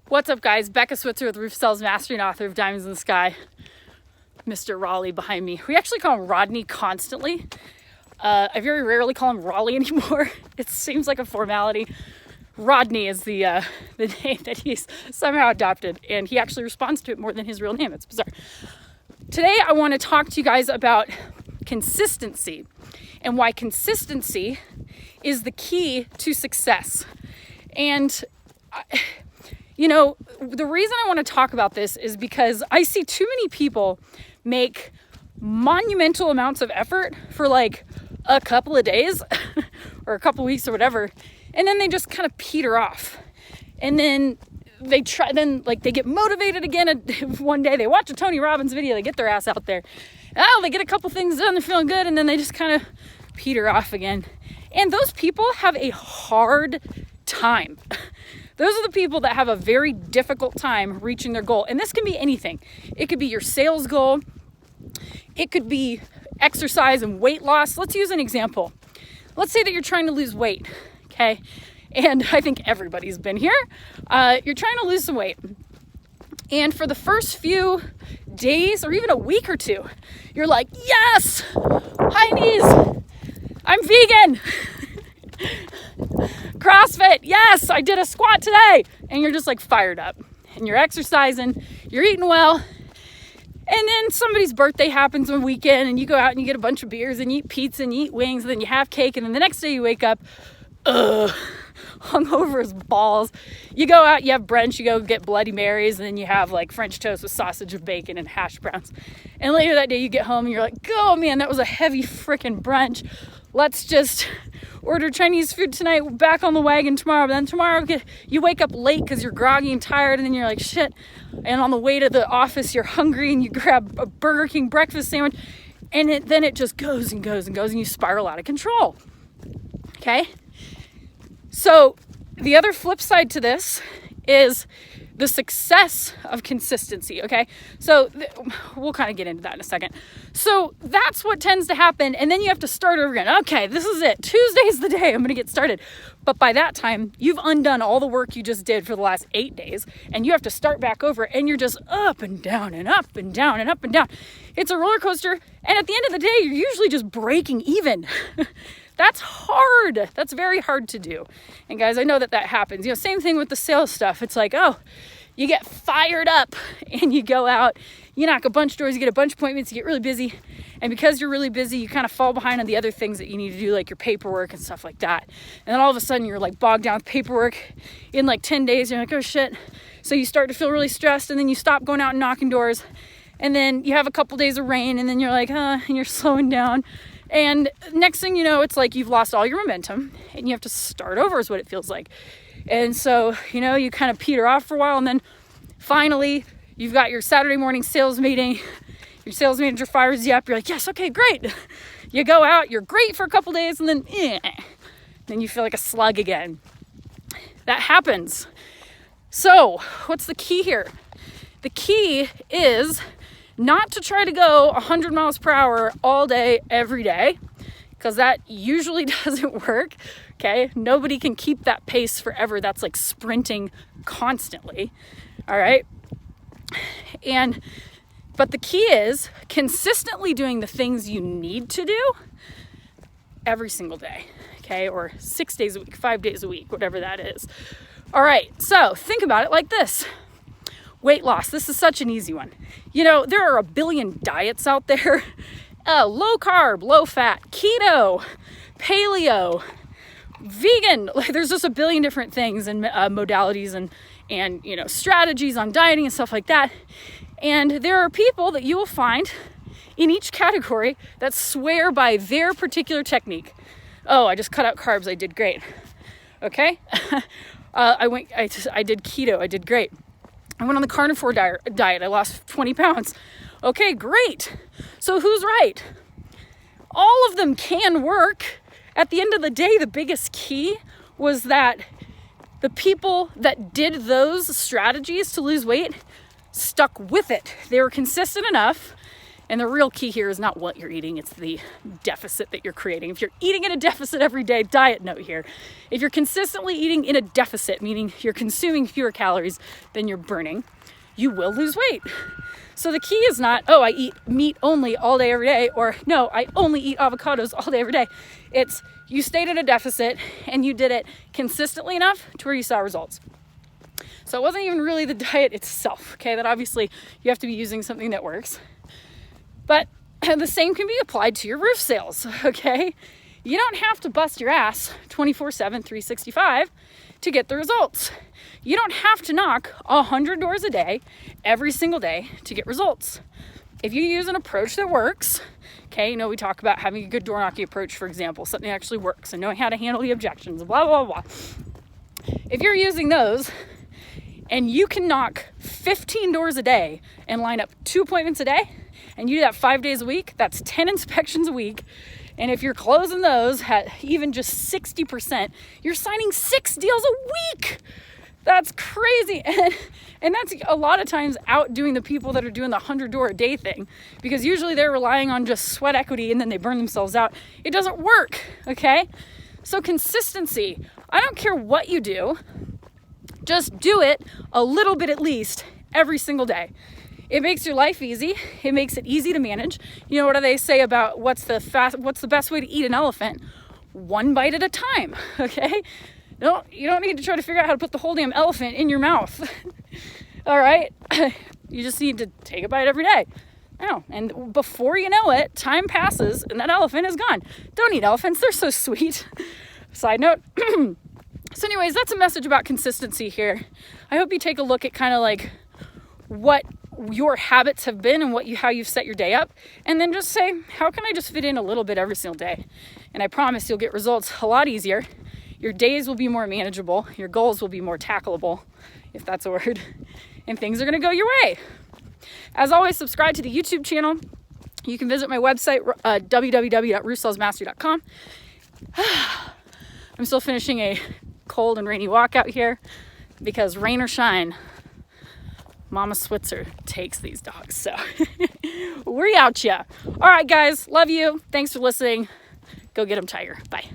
What's up, guys? Becca Switzer with Roof Cells, master and author of Diamonds in the Sky. Mr. Raleigh behind me. We actually call him Rodney constantly. I very rarely call him Raleigh anymore. It seems like a formality. Rodney is the name that he's somehow adopted, and he actually responds to it more than his real name. It's bizarre. Today, I want to talk to you guys about consistency and why consistency is the key to success. And the reason I want to talk about this is because I see too many people make monumental amounts of effort for like a couple of days or a couple of weeks or whatever, and then they just kind of peter off. And then they get motivated again one day. They watch a Tony Robbins video, they get their ass out there. They get a couple things done, they're feeling good, and then they just kind of peter off again. And those people have a hard time. Those are the people that have a very difficult time reaching their goal. And this can be anything. It could be your sales goal. It could be exercise and weight loss. Let's use an example. Let's say that you're trying to lose weight, okay? And I think everybody's been here. You're trying to lose some weight. And for the first few days or even a week or two, you're like, yes, high knees, I'm vegan. CrossFit, yes, I did a squat today. And you're just like fired up and you're exercising, you're eating well. And then somebody's birthday happens on a weekend and you go out and you get a bunch of beers and you eat pizza and you eat wings and then you have cake. And then the next day you wake up, hungover as balls. You go out, you have brunch, you go get Bloody Marys, and then you have like French toast with sausage and bacon and hash browns. And later that day you get home and you're like, oh man, that was a heavy freaking brunch. Let's just order Chinese food tonight, back on the wagon tomorrow. But then tomorrow you wake up late because you're groggy and tired, and then you're like, shit. And on the way to the office, you're hungry and you grab a Burger King breakfast sandwich, and then it just goes and goes and goes, and you spiral out of control. Okay? So the other flip side to this is the success of consistency, okay? So we'll kind of get into that in a second. So that's what tends to happen, and then you have to start over again. Okay, this is it. Tuesday's the day I'm going to get started. But by that time, you've undone all the work you just did for the last 8 days, and you have to start back over, and you're just up and down and up and down and up and down. It's a roller coaster, and at the end of the day, you're usually just breaking even. That's hard. That's very hard to do. And guys, I know that happens. Same thing with the sales stuff. It's like, you get fired up and you go out, you knock a bunch of doors, you get a bunch of appointments, you get really busy. And because you're really busy, you kind of fall behind on the other things that you need to do, like your paperwork and stuff like that. And then all of a sudden you're like bogged down with paperwork in like 10 days. You're like, oh shit. So you start to feel really stressed, and then you stop going out and knocking doors. And then you have a couple days of rain, and then you're like, and you're slowing down. And next thing you know, it's like you've lost all your momentum and you have to start over is what it feels like. And so, you kind of peter off for a while, and then finally you've got your Saturday morning sales meeting. Your sales manager fires you up. You're like, yes, okay, great. You go out, you're great for a couple days, and then you feel like a slug again. That happens. So what's the key here? The key is not to try to go 100 miles per hour all day, every day, because that usually doesn't work, okay? Nobody can keep that pace forever. That's like sprinting constantly, all right? But the key is consistently doing the things you need to do every single day, okay? Or 6 days a week, 5 days a week, whatever that is. All right, so think about it like this. Weight loss, this is such an easy one. There are a billion diets out there. Low carb, low fat, keto, paleo, vegan. There's just a billion different things and modalities and strategies on dieting and stuff like that. And there are people that you will find in each category that swear by their particular technique. Oh, I just cut out carbs, I did great. Okay? I did keto, I did great. I went on the carnivore diet. I lost 20 pounds. Okay, great. So who's right? All of them can work. At the end of the day, the biggest key was that the people that did those strategies to lose weight stuck with it. They were consistent enough And the real key here is not what you're eating, it's the deficit that you're creating. If you're eating in a deficit every day, diet note here. If you're consistently eating in a deficit, meaning you're consuming fewer calories than you're burning, you will lose weight. So the key is not, oh, I eat meat only all day, every day, or no, I only eat avocados all day, every day. It's you stayed at a deficit and you did it consistently enough to where you saw results. So it wasn't even really the diet itself, okay? That obviously you have to be using something that works. But the same can be applied to your roof sales, okay? You don't have to bust your ass 24/7, 365 to get the results. You don't have to knock 100 doors a day, every single day to get results. If you use an approach that works, okay, we talk about having a good door knocking approach, for example, something that actually works and knowing how to handle the objections, blah, blah, blah. If you're using those and you can knock 15 doors a day and line up 2 appointments a day, and you do that 5 days a week, that's 10 inspections a week. And if you're closing those at even just 60%, you're signing 6 deals a week. That's crazy. And that's a lot of times outdoing the people that are doing the 100 door a day thing, because usually they're relying on just sweat equity and then they burn themselves out. It doesn't work, okay? So consistency. I don't care what you do. Just do it a little bit at least every single day. It makes your life easy. It makes it easy to manage. You know, what do they say about what's the best way to eat an elephant? One bite at a time, okay? No, you don't need to try to figure out how to put the whole damn elephant in your mouth. All right? You just need to take a bite every day. Oh, and before you know it, time passes and that elephant is gone. Don't eat elephants. They're so sweet. Side note. So anyways, that's a message about consistency here. I hope you take a look at kind of like what your habits have been and how you've set your day up, and then just say, how can I just fit in a little bit every single day? And I promise you'll get results a lot easier. Your days will be more manageable. Your goals will be more tackleable, if that's a word, and things are going to go your way. As always, subscribe to the YouTube channel. You can visit my website, www.roofsalesmastery.com. I'm still finishing a cold and rainy walk out here because rain or shine, Mama Switzer takes these dogs. So we're out ya. All right, guys. Love you. Thanks for listening. Go get them, Tiger. Bye.